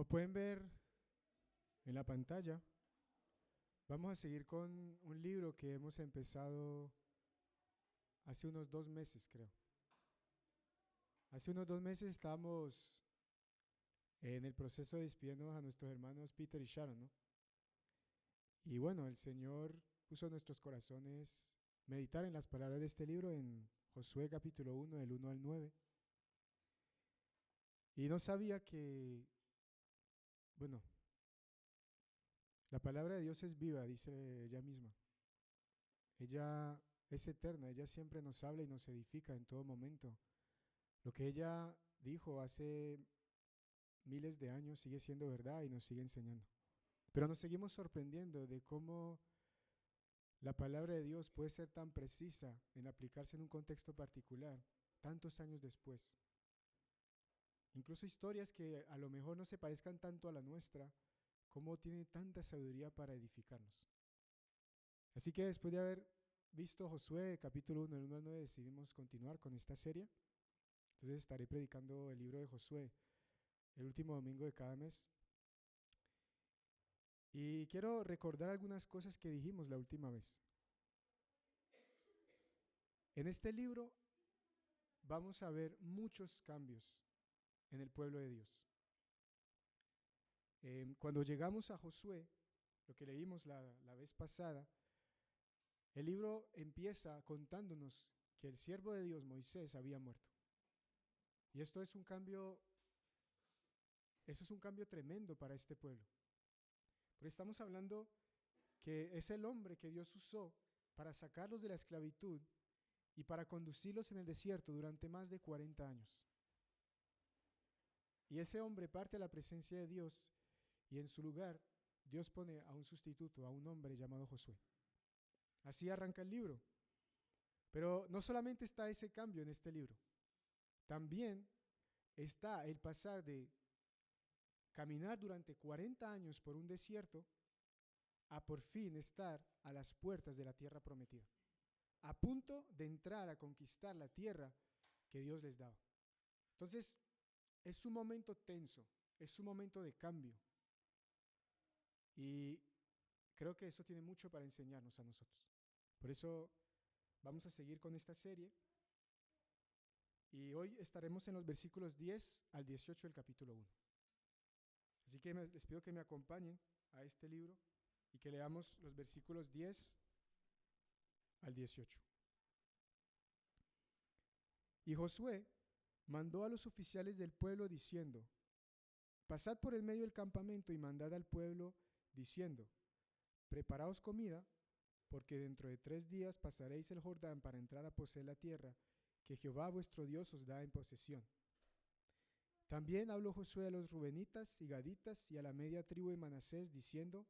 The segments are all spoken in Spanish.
Como pueden ver en la pantalla, vamos a seguir con un libro que hemos empezado hace unos 2 meses, creo. Hace unos 2 meses estábamos en el proceso de despidiéndonos a nuestros hermanos Peter y Sharon, ¿no? Y bueno, el Señor puso en nuestros corazones meditar en las palabras de este libro en Josué capítulo 1, del 1 al 9. Y no sabía que, bueno, la palabra de Dios es viva, dice ella misma. Ella es eterna, ella siempre nos habla y nos edifica en todo momento. Lo que ella dijo hace miles de años sigue siendo verdad y nos sigue enseñando. Pero nos seguimos sorprendiendo de cómo la palabra de Dios puede ser tan precisa en aplicarse en un contexto particular, tantos años después. Incluso historias que a lo mejor no se parezcan tanto a la nuestra, cómo tiene tanta sabiduría para edificarnos. Así que después de haber visto Josué capítulo 1, del 1 al 9, decidimos continuar con esta serie. Entonces estaré predicando el libro de Josué el último domingo de cada mes. Y quiero recordar algunas cosas que dijimos la última vez. En este libro vamos a ver muchos cambios en el pueblo de Dios. Cuando llegamos a Josué, lo que leímos la vez pasada, el libro empieza contándonos que el siervo de Dios, Moisés, había muerto. Y esto es un cambio, eso es un cambio tremendo para este pueblo. Porque estamos hablando que es el hombre que Dios usó para sacarlos de la esclavitud y para conducirlos en el desierto durante más de 40 años. Y ese hombre parte a la presencia de Dios y en su lugar Dios pone a un sustituto, a un hombre llamado Josué. Así arranca el libro. Pero no solamente está ese cambio en este libro, también está el pasar de caminar durante 40 años por un desierto a por fin estar a las puertas de la tierra prometida, a punto de entrar a conquistar la tierra que Dios les daba. Entonces, es un momento tenso, es un momento de cambio. Y creo que eso tiene mucho para enseñarnos a nosotros. Por eso vamos a seguir con esta serie. Y hoy estaremos en los versículos 10 al 18 del capítulo 1. Así que les pido que me acompañen a este libro y que leamos los versículos 10 al 18. Y Josué mandó a los oficiales del pueblo diciendo: pasad por el medio del campamento y mandad al pueblo diciendo: preparaos comida, porque dentro de 3 días pasaréis el Jordán para entrar a poseer la tierra que Jehová vuestro Dios os da en posesión. También habló Josué a los rubenitas y gaditas y a la media tribu de Manasés diciendo: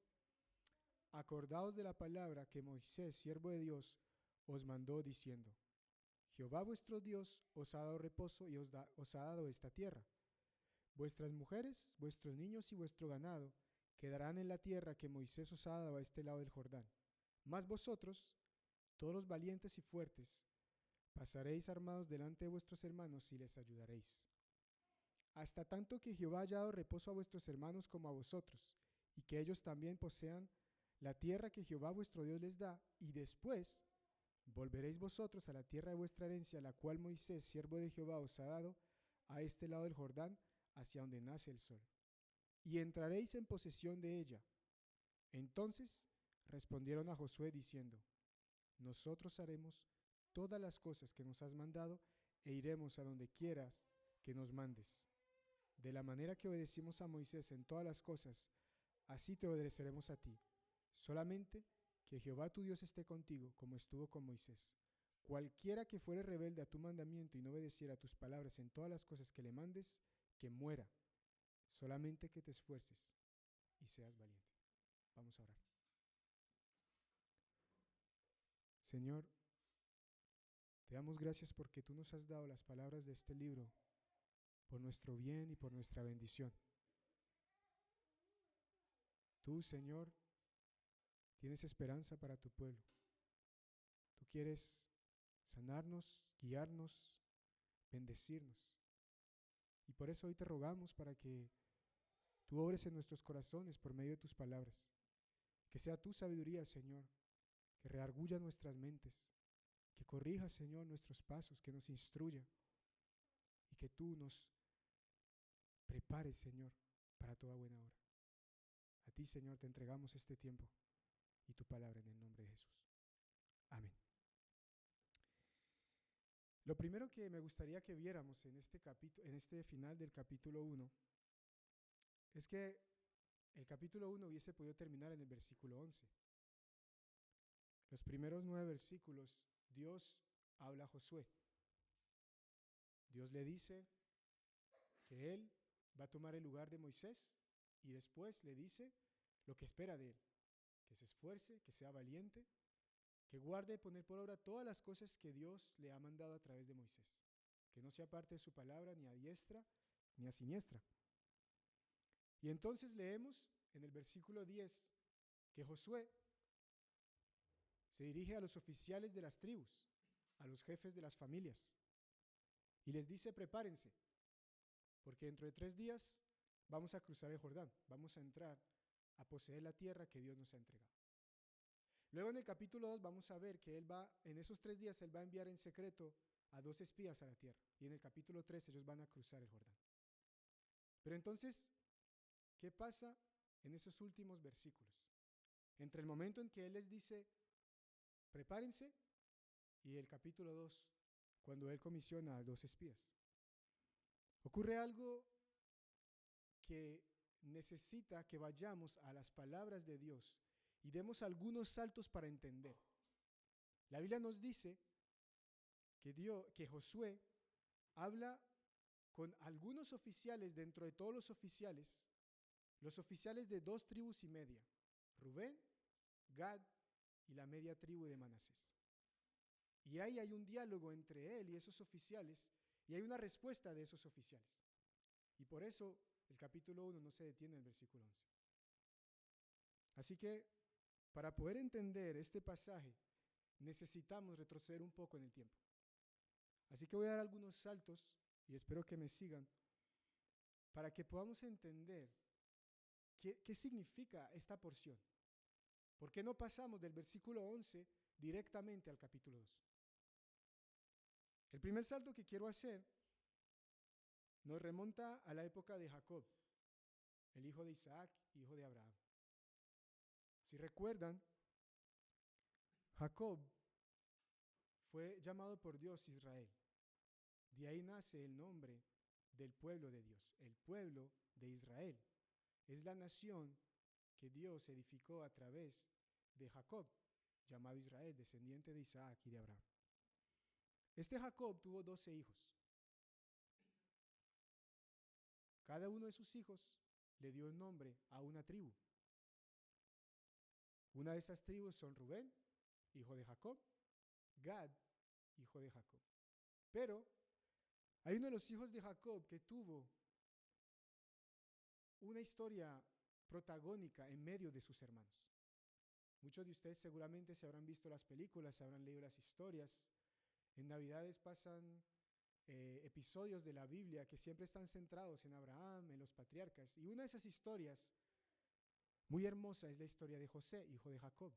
acordaos de la palabra que Moisés, siervo de Dios, os mandó diciendo: Jehová vuestro Dios os ha dado reposo y os ha dado esta tierra. Vuestras mujeres, vuestros niños y vuestro ganado quedarán en la tierra que Moisés os ha dado a este lado del Jordán. Mas vosotros, todos los valientes y fuertes, pasaréis armados delante de vuestros hermanos y les ayudaréis. Hasta tanto que Jehová haya dado reposo a vuestros hermanos como a vosotros, y que ellos también posean la tierra que Jehová vuestro Dios les da, y después volveréis vosotros a la tierra de vuestra herencia, la cual Moisés, siervo de Jehová, os ha dado a este lado del Jordán, hacia donde nace el sol. Y entraréis en posesión de ella. Entonces respondieron a Josué diciendo: nosotros haremos todas las cosas que nos has mandado e iremos a donde quieras que nos mandes. De la manera que obedecimos a Moisés en todas las cosas, así te obedeceremos a ti. Solamente que Jehová tu Dios esté contigo, como estuvo con Moisés. Cualquiera que fuere rebelde a tu mandamiento y no obedeciera a tus palabras en todas las cosas que le mandes, que muera. Solamente que te esfuerces y seas valiente. Vamos a orar. Señor, te damos gracias porque tú nos has dado las palabras de este libro por nuestro bien y por nuestra bendición. Tú, Señor, tienes esperanza para tu pueblo. Tú quieres sanarnos, guiarnos, bendecirnos. Y por eso hoy te rogamos para que tú obres en nuestros corazones por medio de tus palabras. Que sea tu sabiduría, Señor, que reargulla nuestras mentes, que corrija, Señor, nuestros pasos, que nos instruya y que tú nos prepares, Señor, para toda buena obra. A ti, Señor, te entregamos este tiempo y tu palabra en el nombre de Jesús. Amén. Lo primero que me gustaría que viéramos en este final del capítulo 1 es que el capítulo 1 hubiese podido terminar en el versículo 11. Los primeros 9 versículos, Dios habla a Josué. Dios le dice que él va a tomar el lugar de Moisés y después le dice lo que espera de él, que se esfuerce, que sea valiente, que guarde y poner por obra todas las cosas que Dios le ha mandado a través de Moisés, que no se aparte de su palabra ni a diestra ni a siniestra. Y entonces leemos en el versículo 10 que Josué se dirige a los oficiales de las tribus, a los jefes de las familias, y les dice: prepárense, porque dentro de 3 días vamos a cruzar el Jordán, vamos a entrar a poseer la tierra que Dios nos ha entregado. Luego en el capítulo 2 vamos a ver que en esos 3 días él va a enviar en secreto a 2 espías a la tierra, y en el capítulo 3 ellos van a cruzar el Jordán. Pero entonces, ¿qué pasa en esos últimos versículos? Entre el momento en que él les dice: prepárense, y el capítulo 2, cuando él comisiona a 2 espías, ocurre algo que necesita que vayamos a las palabras de Dios y demos algunos saltos para entender. La Biblia nos dice que Josué habla con algunos oficiales dentro de todos los oficiales de 2 tribus y media, Rubén, Gad y la media tribu de Manasés. Y ahí hay un diálogo entre él y esos oficiales, y hay una respuesta de esos oficiales. Y por eso el capítulo 1 no se detiene en el versículo 11. Así que para poder entender este pasaje necesitamos retroceder un poco en el tiempo. Así que voy a dar algunos saltos y espero que me sigan para que podamos entender qué significa esta porción. ¿Por qué no pasamos del versículo 11 directamente al capítulo 2? El primer salto que quiero hacer nos remonta a la época de Jacob, el hijo de Isaac, hijo de Abraham. Si recuerdan, Jacob fue llamado por Dios Israel. De ahí nace el nombre del pueblo de Dios, el pueblo de Israel. Es la nación que Dios edificó a través de Jacob, llamado Israel, descendiente de Isaac y de Abraham. Este Jacob tuvo 12 hijos. Cada uno de sus hijos le dio un nombre a una tribu. Una de esas tribus son Rubén, hijo de Jacob, Gad, hijo de Jacob. Pero hay uno de los hijos de Jacob que tuvo una historia protagónica en medio de sus hermanos. Muchos de ustedes seguramente se habrán visto las películas, se habrán leído las historias. En Navidades pasan episodios de la Biblia que siempre están centrados en Abraham, en los patriarcas. Y una de esas historias muy hermosa es la historia de José, hijo de Jacob.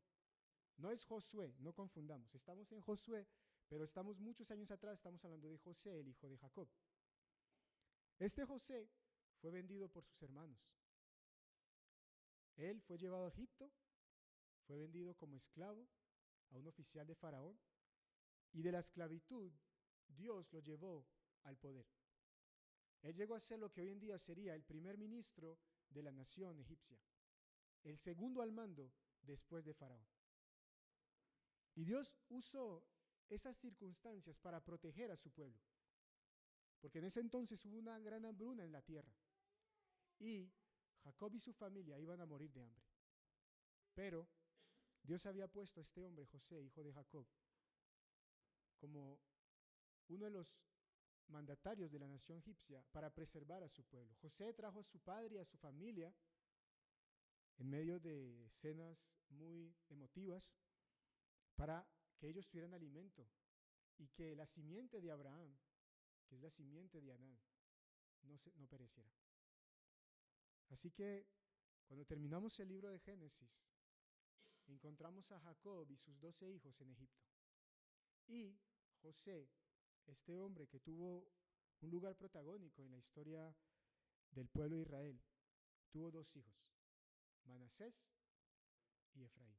No es Josué, no confundamos. Estamos en Josué, pero estamos muchos años atrás, estamos hablando de José, el hijo de Jacob. Este José fue vendido por sus hermanos. Él fue llevado a Egipto, fue vendido como esclavo a un oficial de Faraón, y de la esclavitud Dios lo llevó al poder. Él llegó a ser lo que hoy en día sería el primer ministro de la nación egipcia, el segundo al mando después de Faraón. Y Dios usó esas circunstancias para proteger a su pueblo, porque en ese entonces hubo una gran hambruna en la tierra y Jacob y su familia iban a morir de hambre. Pero Dios había puesto a este hombre, José, hijo de Jacob, como uno de los mandatarios de la nación egipcia para preservar a su pueblo. José trajo a su padre y a su familia en medio de escenas muy emotivas para que ellos tuvieran alimento y que la simiente de Abraham, que es la simiente de Adán, no pereciera. Así que cuando terminamos el libro de Génesis, encontramos a Jacob y sus 12 hijos en Egipto. Y José, este hombre que tuvo un lugar protagónico en la historia del pueblo de Israel, tuvo 2 hijos, Manasés y Efraín.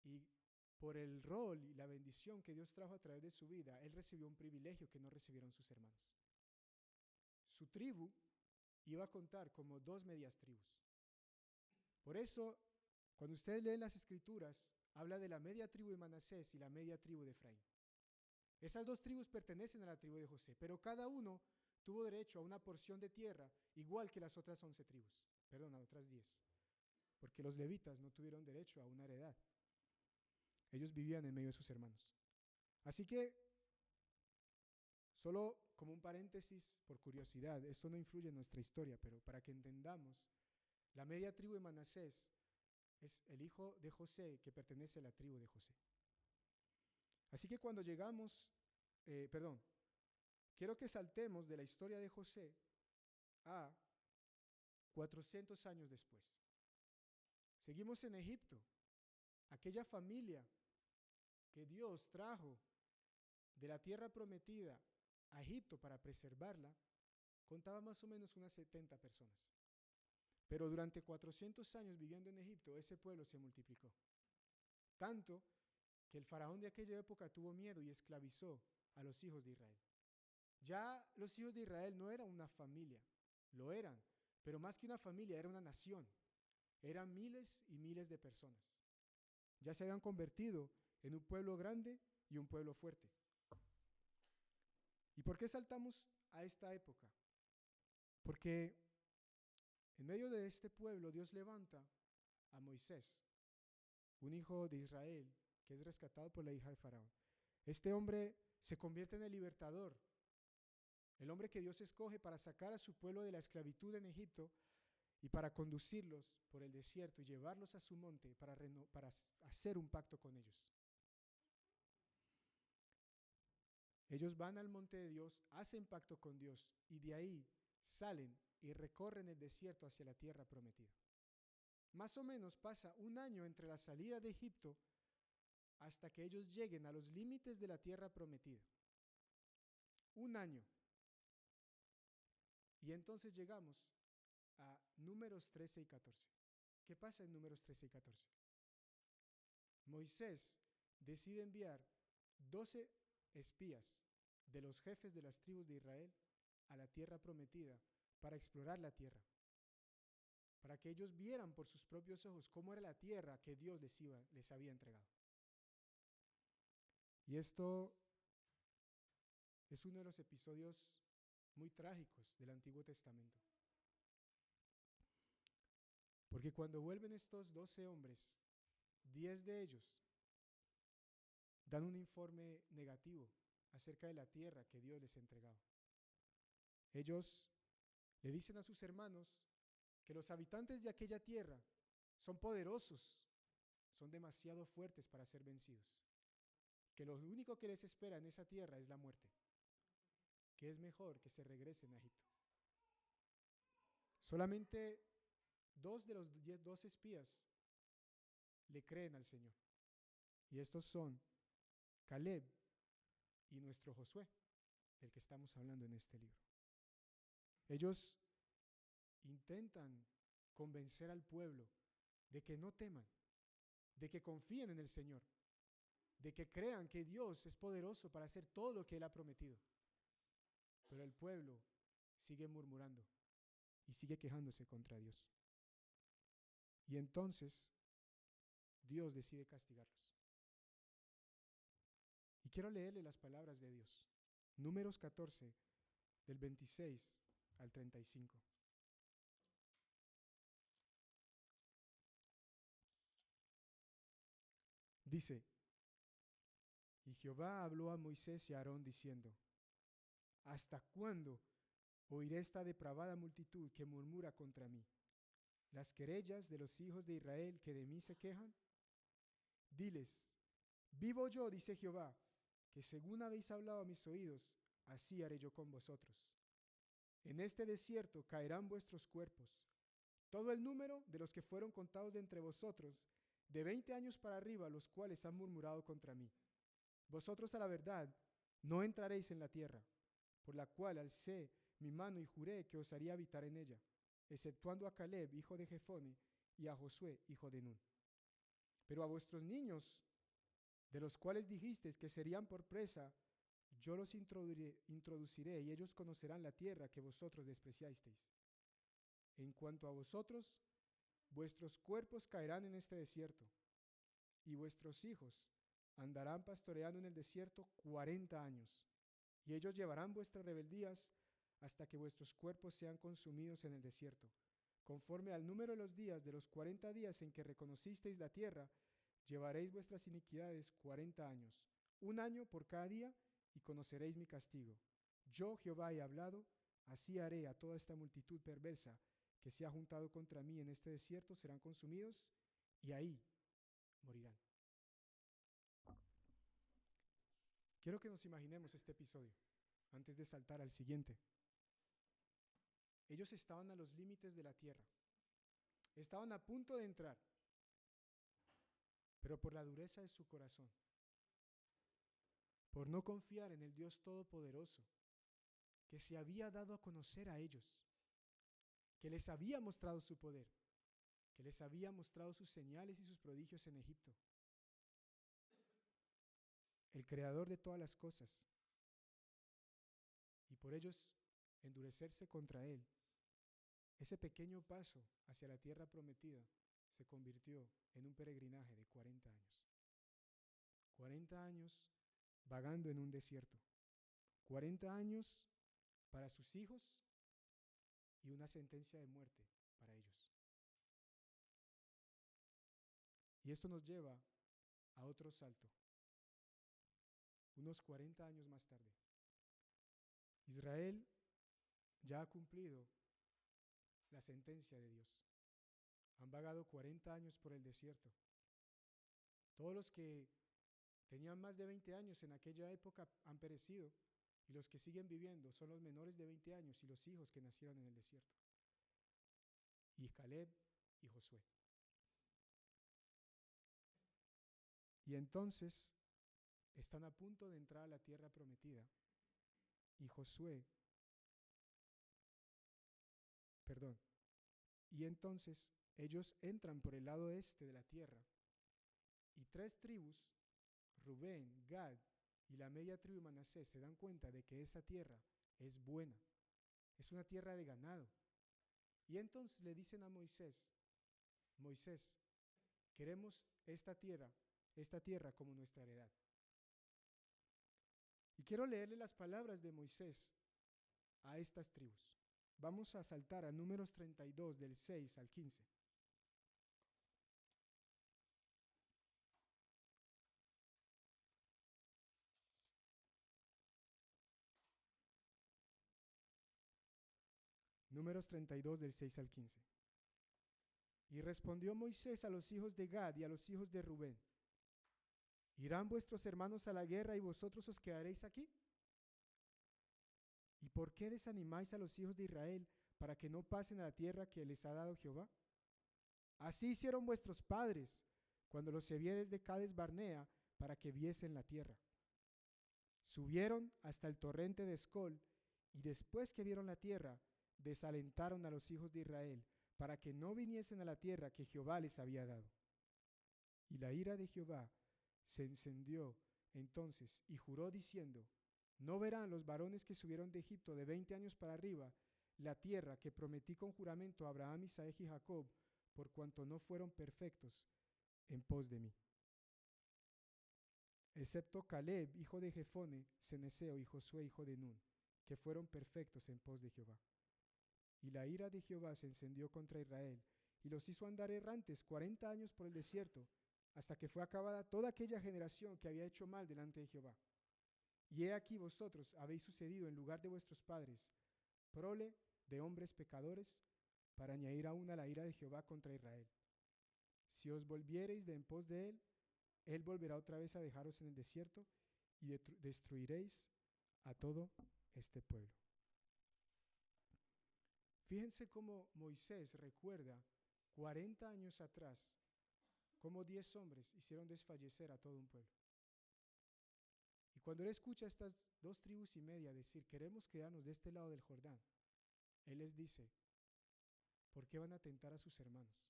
Y por el rol y la bendición que Dios trajo a través de su vida, él recibió un privilegio que no recibieron sus hermanos. Su tribu iba a contar como 2 medias tribus. Por eso, cuando ustedes leen las Escrituras, habla de la media tribu de Manasés y la media tribu de Efraín. Esas 2 tribus pertenecen a la tribu de José, pero cada uno tuvo derecho a una porción de tierra igual que las otras 11 tribus, perdón, a otras 10, porque los levitas no tuvieron derecho a una heredad. Ellos vivían en medio de sus hermanos. Así que, solo como un paréntesis, por curiosidad, esto no influye en nuestra historia, pero para que entendamos, la media tribu de Manasés es el hijo de José que pertenece a la tribu de José. Así que cuando llegamos, quiero que saltemos de la historia de José a 400 años después. Seguimos en Egipto. Aquella familia que Dios trajo de la tierra prometida a Egipto para preservarla, contaba más o menos unas 70 personas. Pero durante 400 años viviendo en Egipto, ese pueblo se multiplicó. Tanto que el faraón de aquella época tuvo miedo y esclavizó a los hijos de Israel. Ya los hijos de Israel no eran una familia, lo eran, pero más que una familia, era una nación. Eran miles y miles de personas. Ya se habían convertido en un pueblo grande y un pueblo fuerte. ¿Y por qué saltamos a esta época? Porque en medio de este pueblo Dios levanta a Moisés, un hijo de Israel que es rescatado por la hija de Faraón. Este hombre se convierte en el libertador, el hombre que Dios escoge para sacar a su pueblo de la esclavitud en Egipto y para conducirlos por el desierto y llevarlos a su monte para hacer un pacto con ellos. Ellos van al monte de Dios, hacen pacto con Dios y de ahí salen y recorren el desierto hacia la tierra prometida. Más o menos pasa un año entre la salida de Egipto hasta que ellos lleguen a los límites de la tierra prometida. Un año. Y entonces llegamos a Números 13 y 14. ¿Qué pasa en Números 13 y 14? Moisés decide enviar 12 espías de los jefes de las tribus de Israel a la tierra prometida para explorar la tierra, para que ellos vieran por sus propios ojos cómo era la tierra que Dios les había entregado. Y esto es uno de los episodios muy trágicos del Antiguo Testamento. Porque cuando vuelven estos 12 hombres, 10 de ellos dan un informe negativo acerca de la tierra que Dios les entregaba. Ellos le dicen a sus hermanos que los habitantes de aquella tierra son poderosos, son demasiado fuertes para ser vencidos, que lo único que les espera en esa tierra es la muerte, que es mejor que se regresen a Egipto. Solamente 2 de los 12 espías le creen al Señor. Y estos son Caleb y nuestro Josué, del que estamos hablando en este libro. Ellos intentan convencer al pueblo de que no teman, de que confíen en el Señor, de que crean que Dios es poderoso para hacer todo lo que Él ha prometido. Pero el pueblo sigue murmurando y sigue quejándose contra Dios. Y entonces Dios decide castigarlos. Y quiero leerle las palabras de Dios. Números 14, del 26 al 35. Dice: Y Jehová habló a Moisés y a Aarón diciendo: ¿Hasta cuándo oiré esta depravada multitud que murmura contra mí? Las querellas de los hijos de Israel que de mí se quejan. Diles: vivo yo, dice Jehová, que según habéis hablado a mis oídos, así haré yo con vosotros. En este desierto caerán vuestros cuerpos, todo el número de los que fueron contados de entre vosotros, de 20 años para arriba, los cuales han murmurado contra mí. Vosotros a la verdad no entraréis en la tierra, por la cual alcé mi mano y juré que os haría habitar en ella, exceptuando a Caleb, hijo de Jefone, y a Josué, hijo de Nun. Pero a vuestros niños, de los cuales dijisteis que serían por presa, yo los introduciré y ellos conocerán la tierra que vosotros despreciasteis. En cuanto a vosotros, vuestros cuerpos caerán en este desierto, y vuestros hijos andarán pastoreando en el desierto 40 años, y ellos llevarán vuestras rebeldías hasta que vuestros cuerpos sean consumidos en el desierto. Conforme al número de los días de los 40 días en que reconocisteis la tierra, llevaréis vuestras iniquidades 40 años, 1 año por cada día, y conoceréis mi castigo. Yo, Jehová, he hablado, así haré a toda esta multitud perversa que se ha juntado contra mí en este desierto, serán consumidos, y ahí morirán. Quiero que nos imaginemos este episodio, antes de saltar al siguiente. Ellos estaban a los límites de la tierra. Estaban a punto de entrar, pero por la dureza de su corazón, por no confiar en el Dios Todopoderoso, que se había dado a conocer a ellos, que les había mostrado su poder, que les había mostrado sus señales y sus prodigios en Egipto, el creador de todas las cosas, y por ellos endurecerse contra él, ese pequeño paso hacia la tierra prometida se convirtió en un peregrinaje de 40 años. 40 años vagando en un desierto. 40 años para sus hijos y una sentencia de muerte para ellos. Y esto nos lleva a otro salto. Unos 40 años más tarde. Israel ya ha cumplido la sentencia de Dios. Han vagado 40 años por el desierto. Todos los que tenían más de 20 años en aquella época han perecido, y los que siguen viviendo son los menores de 20 años y los hijos que nacieron en el desierto. Y Caleb y Josué. Y entonces están a punto de entrar a la tierra prometida. Y entonces ellos entran por el lado este de la tierra. Y 3 tribus, Rubén, Gad y la media tribu Manasés, se dan cuenta de que esa tierra es buena. Es una tierra de ganado. Y entonces le dicen a Moisés, Moisés, queremos esta tierra como nuestra heredad. Y quiero leerle las palabras de Moisés a estas tribus. Vamos a saltar a Números 32, del 6 al 15. Números 32, del 6 al 15. Y respondió Moisés a los hijos de Gad y a los hijos de Rubén: ¿irán vuestros hermanos a la guerra y vosotros os quedaréis aquí? ¿Y por qué desanimáis a los hijos de Israel para que no pasen a la tierra que les ha dado Jehová? Así hicieron vuestros padres cuando los envié desde Cades Barnea para que viesen la tierra. Subieron hasta el torrente de Escol, y después que vieron la tierra, desalentaron a los hijos de Israel para que no viniesen a la tierra que Jehová les había dado. Y la ira de Jehová se encendió entonces y juró diciendo: no verán los varones que subieron de Egipto de 20 años para arriba la tierra que prometí con juramento a Abraham, Isaac y Jacob, por cuanto no fueron perfectos en pos de mí. Excepto Caleb, hijo de Jefone, Ceneseo, y Josué, hijo de Nun, que fueron perfectos en pos de Jehová. Y la ira de Jehová se encendió contra Israel, y los hizo andar errantes 40 años por el desierto, hasta que fue acabada toda aquella generación que había hecho mal delante de Jehová. Y he aquí vosotros habéis sucedido en lugar de vuestros padres, prole de hombres pecadores, para añadir aún a la ira de Jehová contra Israel. Si os volviereis de en pos de él volverá otra vez a dejaros en el desierto, y destruiréis a todo este pueblo. Fíjense cómo Moisés recuerda 40 años atrás cómo 10 hombres hicieron desfallecer a todo un pueblo. Y cuando él escucha a estas 2,5 tribus decir, queremos quedarnos de este lado del Jordán, él les dice, ¿por qué van a tentar a sus hermanos?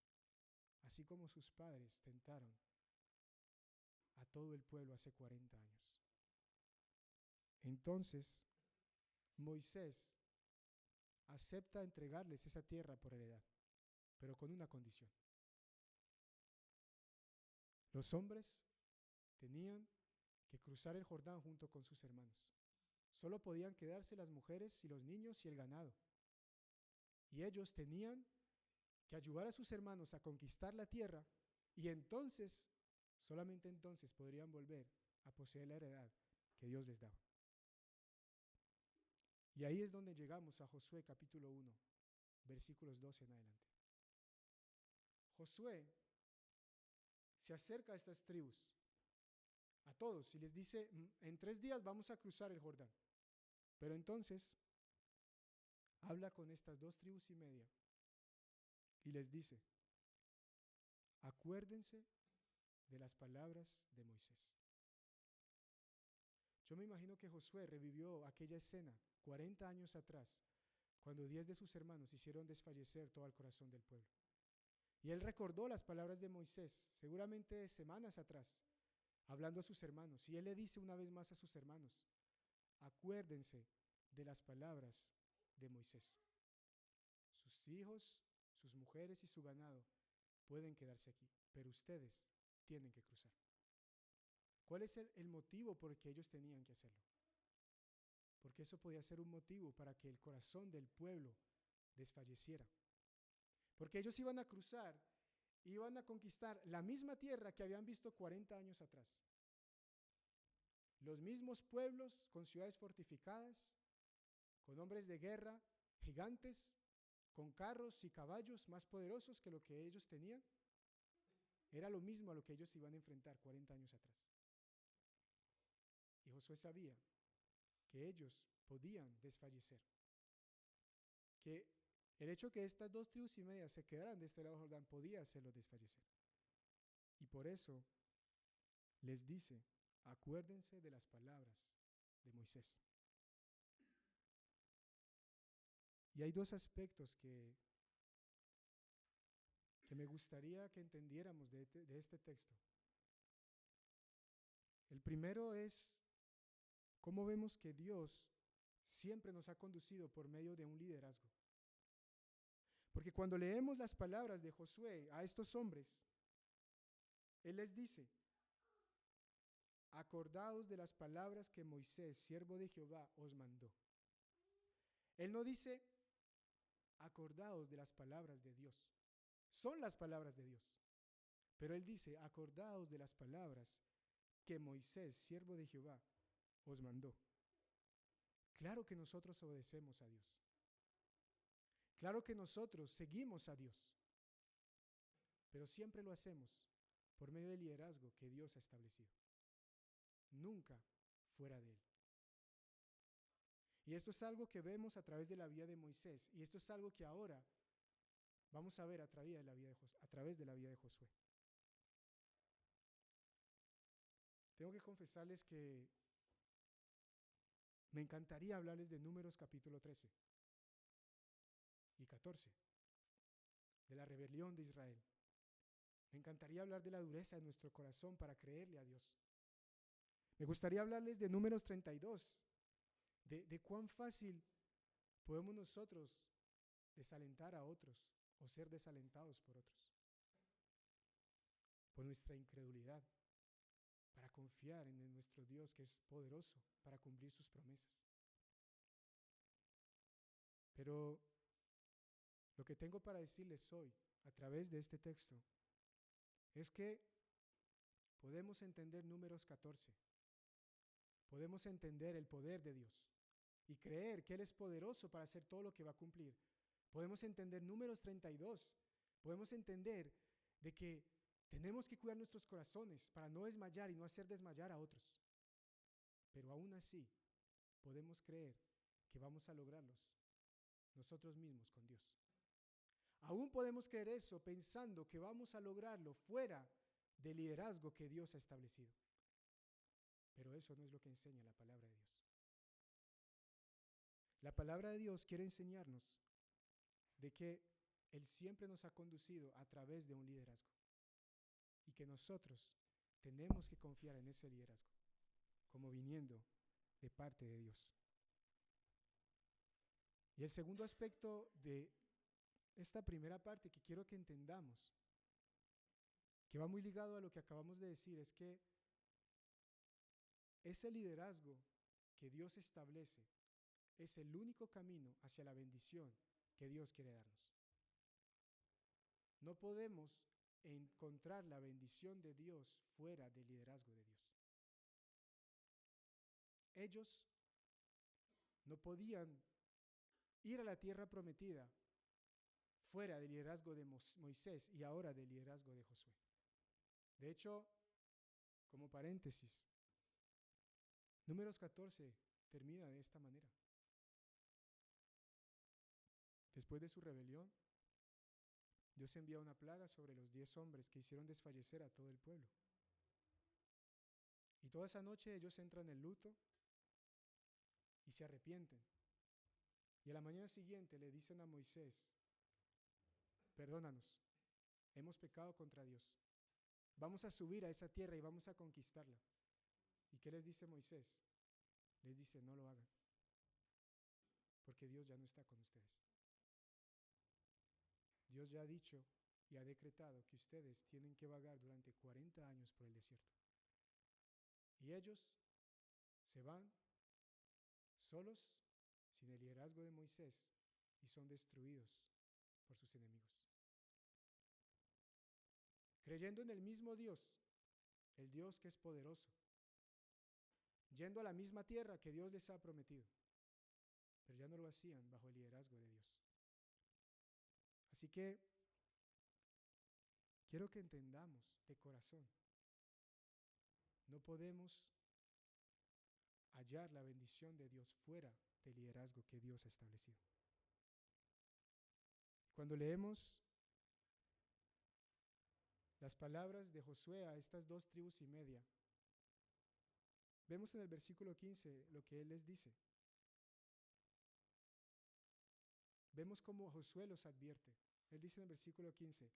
Así como sus padres tentaron a todo el pueblo hace 40 años. Entonces, Moisés acepta entregarles esa tierra por heredad, pero con una condición. Los hombres tenían que cruzar el Jordán junto con sus hermanos. Solo podían quedarse las mujeres y los niños y el ganado. Y ellos tenían que ayudar a sus hermanos a conquistar la tierra y entonces, solamente entonces podrían volver a poseer la heredad que Dios les daba. Y ahí es donde llegamos a Josué capítulo 1, versículos 12 en adelante. Josué se acerca a estas tribus, a todos, y les dice, en 3 días vamos a cruzar el Jordán. Pero entonces habla con estas 2,5 tribus y les dice, acuérdense de las palabras de Moisés. Yo me imagino que Josué revivió aquella escena 40 años atrás, cuando 10 de sus hermanos hicieron desfallecer todo el corazón del pueblo. Y él recordó las palabras de Moisés, seguramente semanas atrás, hablando a sus hermanos. Y él le dice una vez más a sus hermanos, acuérdense de las palabras de Moisés. Sus hijos, sus mujeres y su ganado pueden quedarse aquí, pero ustedes tienen que cruzar. ¿Cuál es el motivo por el que ellos tenían que hacerlo? Porque eso podía ser un motivo para que el corazón del pueblo desfalleciera. Porque ellos iban a cruzar, iban a conquistar la misma tierra que habían visto 40 años atrás. Los mismos pueblos con ciudades fortificadas, con hombres de guerra, gigantes, con carros y caballos más poderosos que lo que ellos tenían. Era lo mismo a lo que ellos iban a enfrentar 40 años atrás. Y Josué sabía que ellos podían desfallecer, que el hecho que estas 2,5 tribus se quedaran de este lado del Jordán podía hacerlos desfallecer. Y por eso les dice, acuérdense de las palabras de Moisés. Y hay 2 aspectos que me gustaría que entendiéramos de este texto. El primero es cómo vemos que Dios siempre nos ha conducido por medio de un liderazgo. Porque cuando leemos las palabras de Josué a estos hombres, él les dice, acordaos de las palabras que Moisés, siervo de Jehová, os mandó. Él no dice, acordaos de las palabras de Dios. Son las palabras de Dios. Pero él dice, acordaos de las palabras que Moisés, siervo de Jehová, os mandó. Claro que nosotros obedecemos a Dios. Claro que nosotros seguimos a Dios. Pero siempre lo hacemos por medio del liderazgo que Dios ha establecido. Nunca fuera de él. Y esto es algo que vemos a través de la vida de Moisés. Y esto es algo que ahora vamos a ver a través de la vida de Josué. Tengo que confesarles que me encantaría hablarles de Números capítulo 13 y 14, de la rebelión de Israel. Me encantaría hablar de la dureza de nuestro corazón para creerle a Dios. Me gustaría hablarles de Números 32, de cuán fácil podemos nosotros desalentar a otros o ser desalentados por otros, por nuestra incredulidad, para confiar en nuestro Dios que es poderoso para cumplir sus promesas. Pero lo que tengo para decirles hoy, a través de este texto, es que podemos entender Números 14, podemos entender el poder de Dios y creer que Él es poderoso para hacer todo lo que va a cumplir. Podemos entender Números 32, podemos entender de que tenemos que cuidar nuestros corazones para no desmayar y no hacer desmayar a otros. Pero aún así, podemos creer que vamos a lograrlos, nosotros mismos con Dios. Aún podemos creer eso pensando que vamos a lograrlo fuera del liderazgo que Dios ha establecido. Pero eso no es lo que enseña la palabra de Dios. La palabra de Dios quiere enseñarnos de que Él siempre nos ha conducido a través de un liderazgo y que nosotros tenemos que confiar en ese liderazgo como viniendo de parte de Dios. Y el segundo aspecto de esta primera parte que quiero que entendamos, que va muy ligado a lo que acabamos de decir, es que ese liderazgo que Dios establece es el único camino hacia la bendición que Dios quiere darnos. No podemos encontrar la bendición de Dios fuera del liderazgo de Dios. Ellos no podían ir a la tierra prometida fuera del liderazgo de Moisés y ahora del liderazgo de Josué. De hecho, como paréntesis, Números 14 termina de esta manera. Después de su rebelión, Dios envía una plaga sobre los 10 hombres que hicieron desfallecer a todo el pueblo. Y toda esa noche ellos entran en luto y se arrepienten. Y a la mañana siguiente le dicen a Moisés: perdónanos, hemos pecado contra Dios. Vamos a subir a esa tierra y vamos a conquistarla. ¿Y qué les dice Moisés? Les dice: no lo hagan, porque Dios ya no está con ustedes. Dios ya ha dicho y ha decretado que ustedes tienen que vagar durante 40 años por el desierto. Y ellos se van solos, sin el liderazgo de Moisés, y son destruidos por sus enemigos. Creyendo en el mismo Dios, el Dios que es poderoso, yendo a la misma tierra que Dios les ha prometido, pero ya no lo hacían bajo el liderazgo de Dios. Así que quiero que entendamos de corazón, no podemos hallar la bendición de Dios fuera del liderazgo que Dios ha establecido. Cuando leemos las palabras de Josué a estas 2 tribus y media, vemos en el versículo 15 lo que él les dice. Vemos cómo Josué los advierte. Él dice en el versículo 15: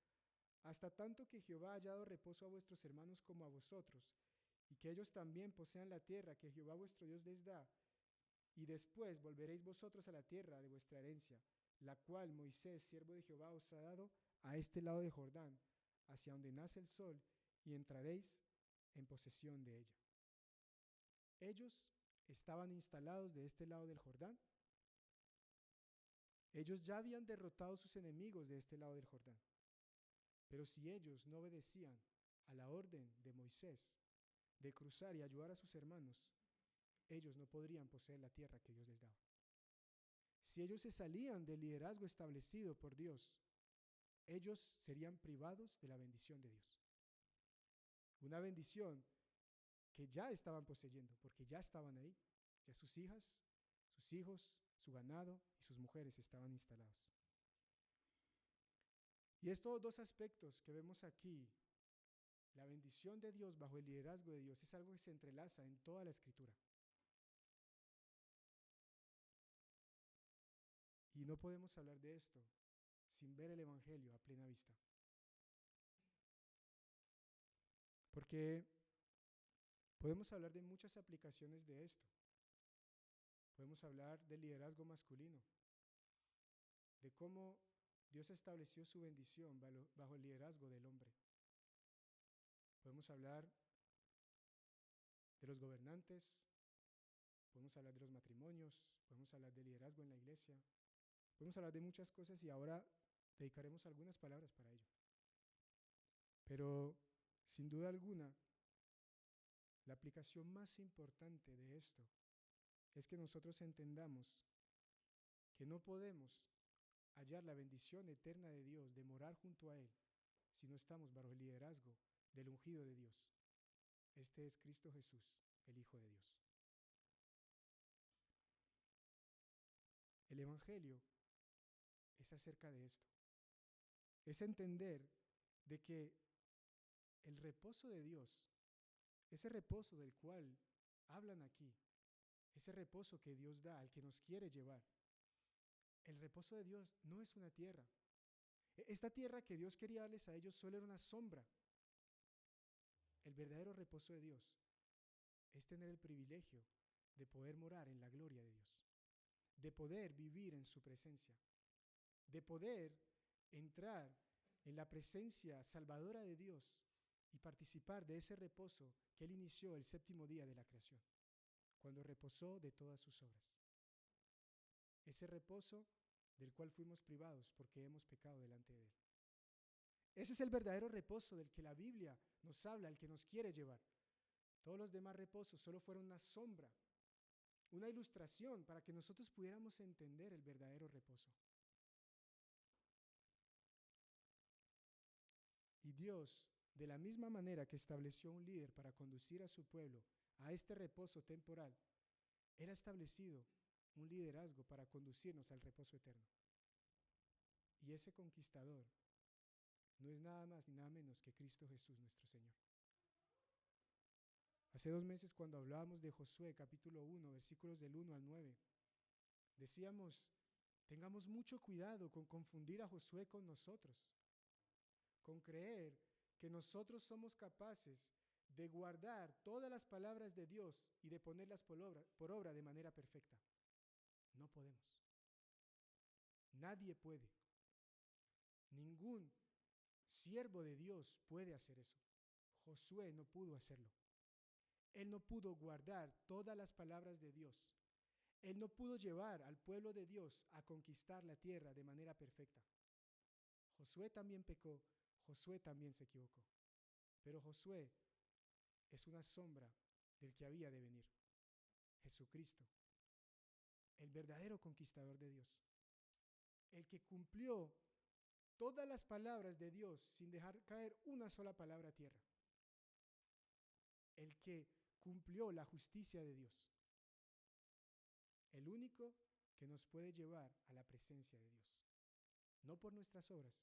hasta tanto que Jehová haya dado reposo a vuestros hermanos como a vosotros, y que ellos también posean la tierra que Jehová vuestro Dios les da, y después volveréis vosotros a la tierra de vuestra herencia, la cual Moisés, siervo de Jehová, os ha dado a este lado de Jordán, hacia donde nace el sol, y entraréis en posesión de ella. Ellos estaban instalados de este lado del Jordán. Ellos ya habían derrotado a sus enemigos de este lado del Jordán. Pero si ellos no obedecían a la orden de Moisés de cruzar y ayudar a sus hermanos, ellos no podrían poseer la tierra que Dios les daba. Si ellos se salían del liderazgo establecido por Dios, ellos serían privados de la bendición de Dios. Una bendición que ya estaban poseyendo, porque ya estaban ahí. Ya sus hijas, sus hijos, su ganado y sus mujeres estaban instalados. Y estos 2 aspectos que vemos aquí, la bendición de Dios bajo el liderazgo de Dios, es algo que se entrelaza en toda la Escritura. Y no podemos hablar de esto sin ver el Evangelio a plena vista. Porque podemos hablar de muchas aplicaciones de esto. Podemos hablar del liderazgo masculino, de cómo Dios estableció su bendición bajo el liderazgo del hombre. Podemos hablar de los gobernantes, podemos hablar de los matrimonios, podemos hablar de liderazgo en la iglesia, podemos hablar de muchas cosas y ahora dedicaremos algunas palabras para ello. Pero, sin duda alguna, la aplicación más importante de esto es que nosotros entendamos que no podemos hallar la bendición eterna de Dios, de morar junto a Él, si no estamos bajo el liderazgo del ungido de Dios. Este es Cristo Jesús, el Hijo de Dios. El Evangelio es acerca de esto. Es entender de que el reposo de Dios, ese reposo del cual hablan aquí, ese reposo que Dios da al que nos quiere llevar, el reposo de Dios no es una tierra. Esta tierra que Dios quería darles a ellos solo era una sombra. El verdadero reposo de Dios es tener el privilegio de poder morar en la gloria de Dios, de poder vivir en su presencia, de poder entrar en la presencia salvadora de Dios y participar de ese reposo que Él inició el séptimo día de la creación, cuando reposó de todas sus obras. Ese reposo del cual fuimos privados porque hemos pecado delante de Él. Ese es el verdadero reposo del que la Biblia nos habla, el que nos quiere llevar. Todos los demás reposos solo fueron una sombra, una ilustración para que nosotros pudiéramos entender el verdadero reposo. Y Dios, de la misma manera que estableció un líder para conducir a su pueblo a este reposo temporal, Él ha establecido un liderazgo para conducirnos al reposo eterno. Y ese conquistador no es nada más ni nada menos que Cristo Jesús nuestro Señor. Hace 2 meses, cuando hablábamos de Josué capítulo 1, versículos del 1 al 9, decíamos, tengamos mucho cuidado con confundir a Josué con nosotros, con creer que nosotros somos capaces de guardar todas las palabras de Dios y de ponerlas por obra de manera perfecta. No podemos. Nadie puede. Ningún siervo de Dios puede hacer eso. Josué no pudo hacerlo. Él no pudo guardar todas las palabras de Dios. Él no pudo llevar al pueblo de Dios a conquistar la tierra de manera perfecta. Josué también pecó, Josué también se equivocó. Pero Josué es una sombra del que había de venir, Jesucristo, el verdadero conquistador de Dios, el que cumplió todas las palabras de Dios sin dejar caer una sola palabra a tierra, el que cumplió la justicia de Dios, el único que nos puede llevar a la presencia de Dios, no por nuestras obras,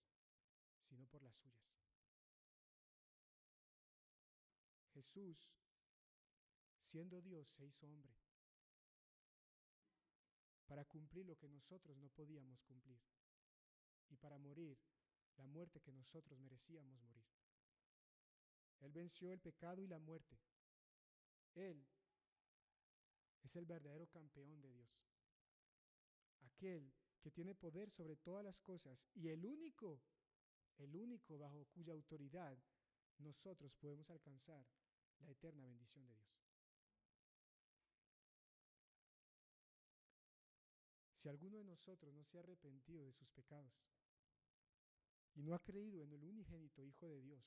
sino por las suyas. Jesús, siendo Dios, se hizo hombre para cumplir lo que nosotros no podíamos cumplir y para morir la muerte que nosotros merecíamos morir. Él venció el pecado y la muerte. Él es el verdadero campeón de Dios, aquel que tiene poder sobre todas las cosas y el único bajo cuya autoridad nosotros podemos alcanzar la eterna bendición de Dios. Si alguno de nosotros no se ha arrepentido de sus pecados y no ha creído en el unigénito Hijo de Dios,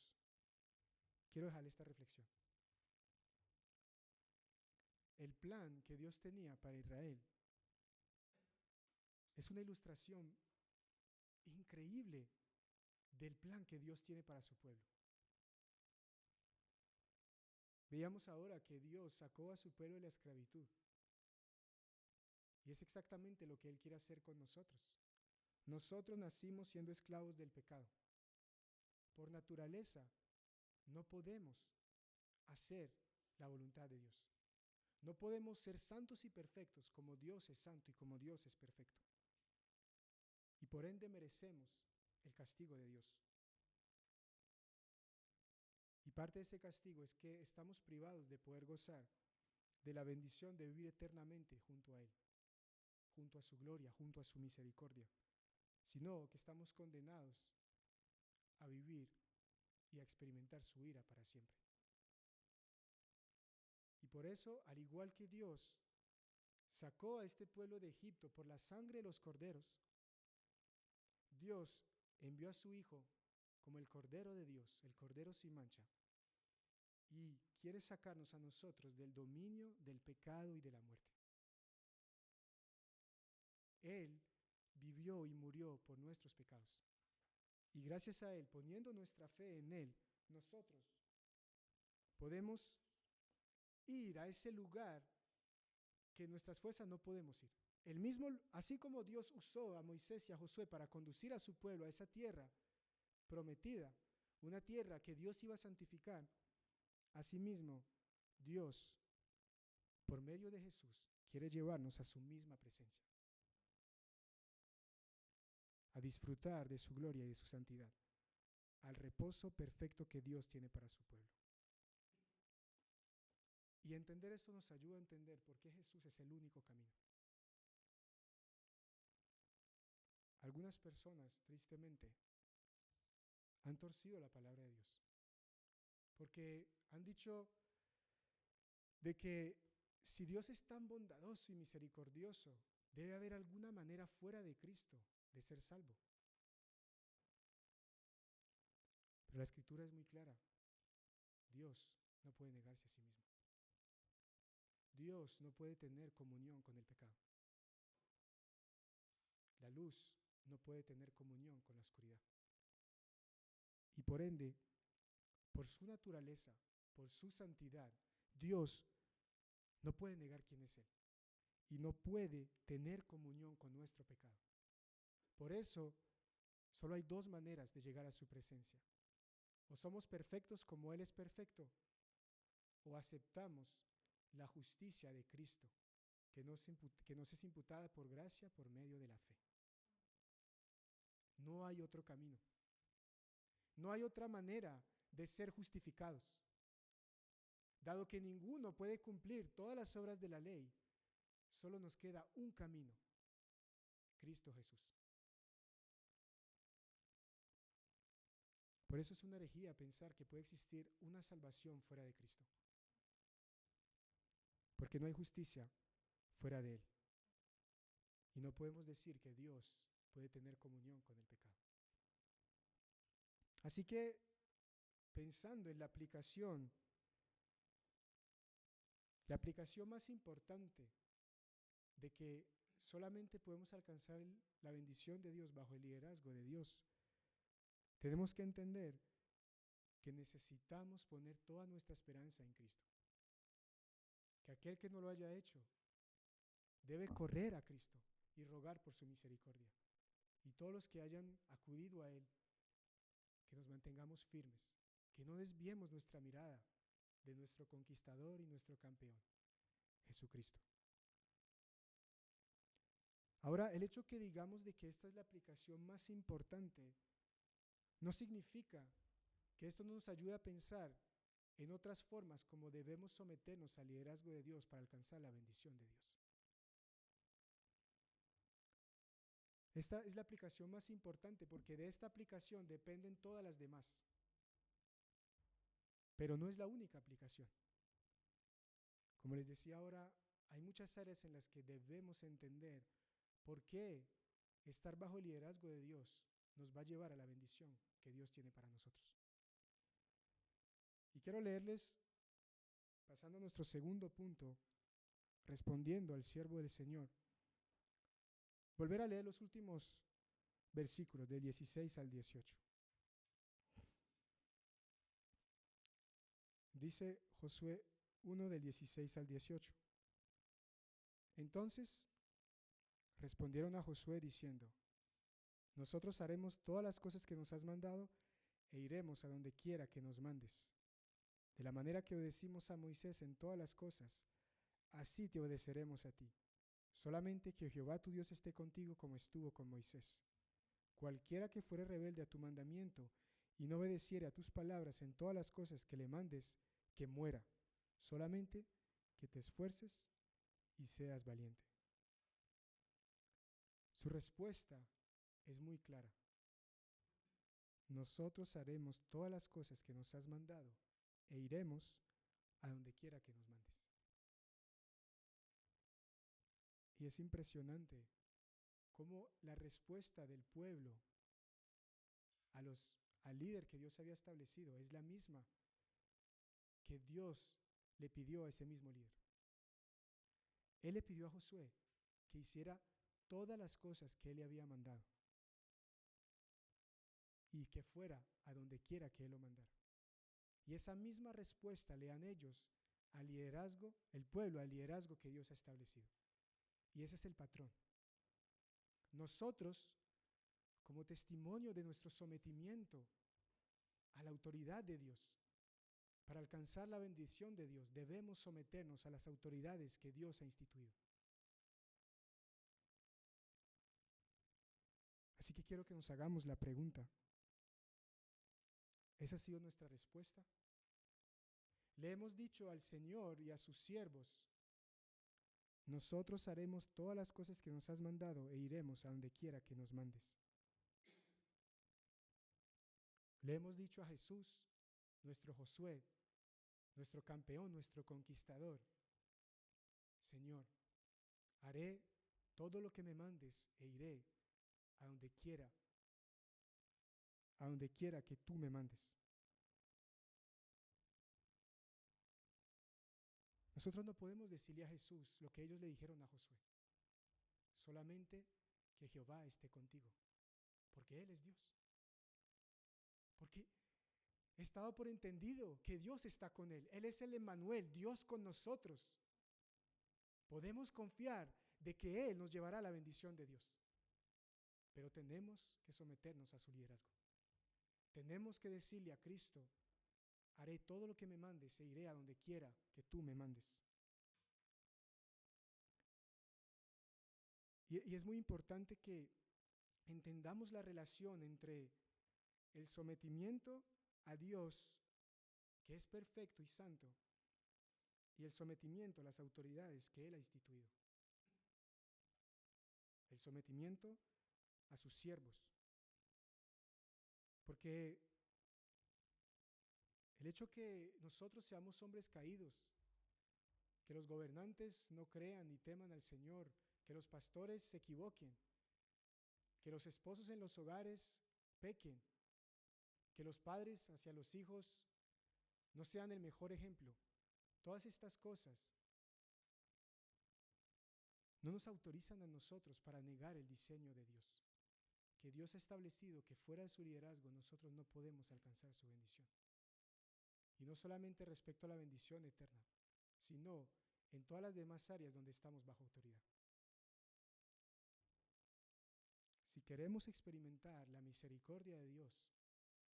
quiero dejarle esta reflexión. El plan que Dios tenía para Israel es una ilustración increíble del plan que Dios tiene para su pueblo. Veíamos ahora que Dios sacó a su pueblo de la esclavitud. Y es exactamente lo que Él quiere hacer con nosotros. Nosotros nacimos siendo esclavos del pecado. Por naturaleza, no podemos hacer la voluntad de Dios. No podemos ser santos y perfectos como Dios es santo y como Dios es perfecto. Y por ende merecemos el castigo de Dios. Y parte de ese castigo es que estamos privados de poder gozar de la bendición de vivir eternamente junto a Él, junto a su gloria, junto a su misericordia, sino que estamos condenados a vivir y a experimentar su ira para siempre. Y por eso, al igual que Dios sacó a este pueblo de Egipto por la sangre de los corderos, Dios envió a su Hijo como el Cordero de Dios, el Cordero sin mancha, y quiere sacarnos a nosotros del dominio del pecado y de la muerte. Él vivió y murió por nuestros pecados. Y gracias a Él, poniendo nuestra fe en Él, nosotros podemos ir a ese lugar que nuestras fuerzas no podemos ir. Así como Dios usó a Moisés y a Josué para conducir a su pueblo a esa tierra prometida, una tierra que Dios iba a santificar, asimismo Dios, por medio de Jesús, quiere llevarnos a su misma presencia, a disfrutar de su gloria y de su santidad, al reposo perfecto que Dios tiene para su pueblo. Y entender esto nos ayuda a entender por qué Jesús es el único camino. Algunas personas, tristemente, han torcido la palabra de Dios, porque han dicho de que si Dios es tan bondadoso y misericordioso, debe haber alguna manera fuera de Cristo de ser salvo. Pero la Escritura es muy clara. Dios no puede negarse a sí mismo. Dios no puede tener comunión con el pecado. La luz no puede tener comunión con la oscuridad. Y por ende, por su naturaleza, por su santidad, Dios no puede negar quién es Él y no puede tener comunión con nuestro pecado. Por eso, solo hay dos maneras de llegar a su presencia. O somos perfectos como Él es perfecto, o aceptamos la justicia de Cristo, que nos es imputada por gracia por medio de la fe. No hay otro camino. No hay otra manera de ser justificados. Dado que ninguno puede cumplir todas las obras de la ley, solo nos queda un camino: Cristo Jesús. Por eso es una herejía pensar que puede existir una salvación fuera de Cristo, porque no hay justicia fuera de Él. Y no podemos decir que Dios puede tener comunión con el pecado. Así que, pensando en la aplicación más importante de que solamente podemos alcanzar la bendición de Dios bajo el liderazgo de Dios, tenemos que entender que necesitamos poner toda nuestra esperanza en Cristo. Que aquel que no lo haya hecho debe correr a Cristo y rogar por su misericordia. Y todos los que hayan acudido a Él, que nos mantengamos firmes, que no desviemos nuestra mirada de nuestro conquistador y nuestro campeón, Jesucristo. Ahora, el hecho que digamos de que esta es la aplicación más importante no significa que esto no nos ayude a pensar en otras formas como debemos someternos al liderazgo de Dios para alcanzar la bendición de Dios. Esta es la aplicación más importante porque de esta aplicación dependen todas las demás. Pero no es la única aplicación. Como les decía ahora, hay muchas áreas en las que debemos entender por qué estar bajo el liderazgo de Dios nos va a llevar a la bendición que Dios tiene para nosotros. Y quiero leerles, pasando a nuestro segundo punto, respondiendo al siervo del Señor, volver a leer los últimos versículos del 16 al 18. Dice Josué 1 del 16 al 18. Entonces respondieron a Josué diciendo: nosotros haremos todas las cosas que nos has mandado e iremos a donde quiera que nos mandes. De la manera que obedecimos a Moisés en todas las cosas, así te obedeceremos a ti. Solamente que Jehová tu Dios esté contigo como estuvo con Moisés. Cualquiera que fuere rebelde a tu mandamiento y no obedeciere a tus palabras en todas las cosas que le mandes, que muera. Solamente que te esfuerces y seas valiente. Su respuesta es muy clara. Nosotros haremos todas las cosas que nos has mandado e iremos a donde quiera que nos mandes. Y es impresionante cómo la respuesta del pueblo al líder que Dios había establecido es la misma que Dios le pidió a ese mismo líder. Él le pidió a Josué que hiciera todas las cosas que él le había mandado y que fuera a donde quiera que él lo mandara. Y esa misma respuesta le dan ellos al liderazgo, el pueblo, al liderazgo que Dios ha establecido. Y ese es el patrón. Nosotros, como testimonio de nuestro sometimiento a la autoridad de Dios, para alcanzar la bendición de Dios, debemos someternos a las autoridades que Dios ha instituido. Así que quiero que nos hagamos la pregunta: ¿esa ha sido nuestra respuesta? Le hemos dicho al Señor y a sus siervos: nosotros haremos todas las cosas que nos has mandado e iremos a donde quiera que nos mandes. Le hemos dicho a Jesús, nuestro Josué, nuestro campeón, nuestro conquistador: Señor, haré todo lo que me mandes e iré a donde quiera que tú me mandes. Nosotros no podemos decirle a Jesús lo que ellos le dijeron a Josué: solamente que Jehová esté contigo, porque Él es Dios. Porque he estado por entendido que Dios está con él. Él es el Emmanuel, Dios con nosotros. Podemos confiar de que Él nos llevará a la bendición de Dios. Pero tenemos que someternos a su liderazgo. Tenemos que decirle a Cristo: haré todo lo que me mandes e iré a donde quiera que tú me mandes. Y es muy importante que entendamos la relación entre el sometimiento a Dios, que es perfecto y santo, y el sometimiento a las autoridades que Él ha instituido. El sometimiento a sus siervos. Porque el hecho que nosotros seamos hombres caídos, que los gobernantes no crean ni teman al Señor, que los pastores se equivoquen, que los esposos en los hogares pequen, que los padres hacia los hijos no sean el mejor ejemplo. Todas estas cosas no nos autorizan a nosotros para negar el diseño de Dios, que Dios ha establecido que fuera de su liderazgo nosotros no podemos alcanzar su bendición. Y no solamente respecto a la bendición eterna, sino en todas las demás áreas donde estamos bajo autoridad. Si queremos experimentar la misericordia de Dios,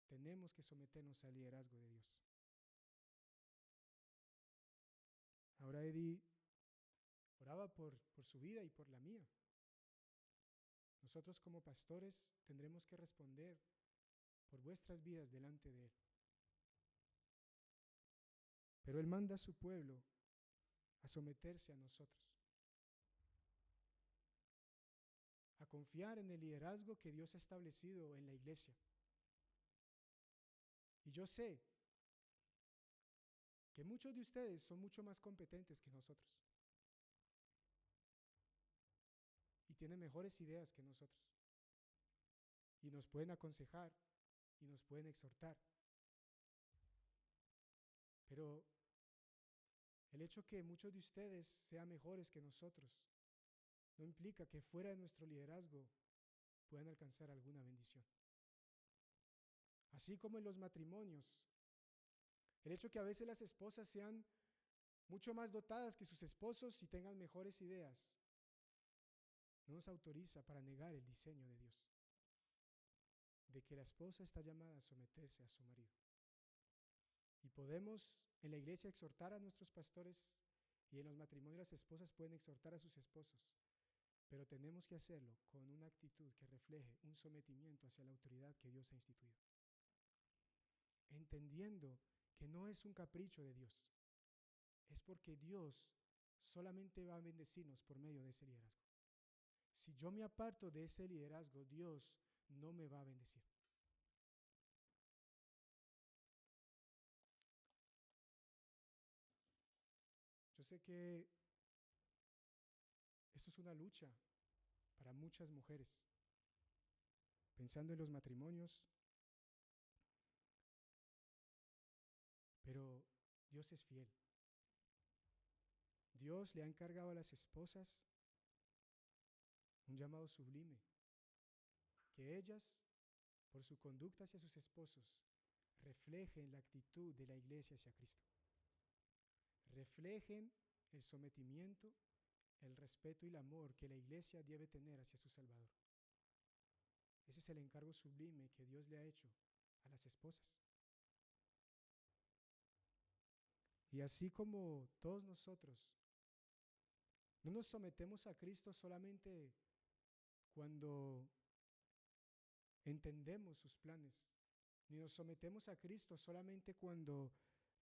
tenemos que someternos al liderazgo de Dios. Ahora Eddie oraba por su vida y por la mía. Nosotros como pastores tendremos que responder por vuestras vidas delante de Él. Pero Él manda a su pueblo a someterse a nosotros, a confiar en el liderazgo que Dios ha establecido en la iglesia. Y yo sé que muchos de ustedes son mucho más competentes que nosotros y tienen mejores ideas que nosotros y nos pueden aconsejar y nos pueden exhortar. Pero el hecho que muchos de ustedes sean mejores que nosotros no implica que fuera de nuestro liderazgo puedan alcanzar alguna bendición. Así como en los matrimonios, el hecho que a veces las esposas sean mucho más dotadas que sus esposos y tengan mejores ideas, no nos autoriza para negar el diseño de Dios, de que la esposa está llamada a someterse a su marido. Y podemos en la iglesia exhortar a nuestros pastores, y en los matrimonios las esposas pueden exhortar a sus esposos, pero tenemos que hacerlo con una actitud que refleje un sometimiento hacia la autoridad que Dios ha instituido, entendiendo que no es un capricho de Dios, es porque Dios solamente va a bendecirnos por medio de ese liderazgo. Si yo me aparto de ese liderazgo, Dios no me va a bendecir. Yo sé que esto es una lucha para muchas mujeres, pensando en los matrimonios, pero Dios es fiel. Dios le ha encargado a las esposas un llamado sublime, que ellas, por su conducta hacia sus esposos, reflejen la actitud de la iglesia hacia Cristo, reflejen el sometimiento el respeto y el amor que la iglesia debe tener hacia su Salvador. Ese es el encargo sublime que Dios le ha hecho a las esposas. Y así como todos nosotros no nos sometemos a Cristo solamente cuando entendemos sus planes, ni nos sometemos a Cristo solamente cuando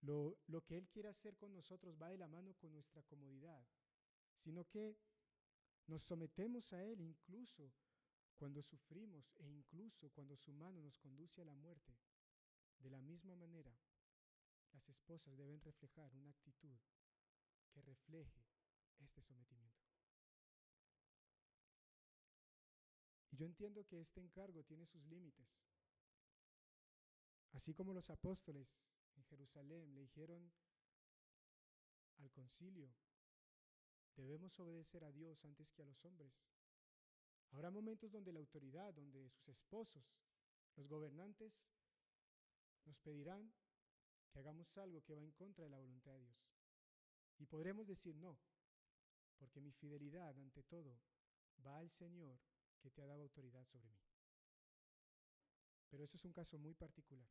lo que Él quiere hacer con nosotros va de la mano con nuestra comodidad, sino que nos sometemos a Él incluso cuando sufrimos e incluso cuando su mano nos conduce a la muerte. De la misma manera, las esposas deben reflejar una actitud que refleje este sometimiento. Y yo entiendo que este encargo tiene sus límites. Así como los apóstoles en Jerusalén le dijeron al concilio, debemos obedecer a Dios antes que a los hombres. Habrá momentos donde la autoridad, donde sus esposos, los gobernantes, nos pedirán que hagamos algo que va en contra de la voluntad de Dios. Y podremos decir no, porque mi fidelidad ante todo va al Señor que te ha dado autoridad sobre mí. Pero eso es un caso muy particular.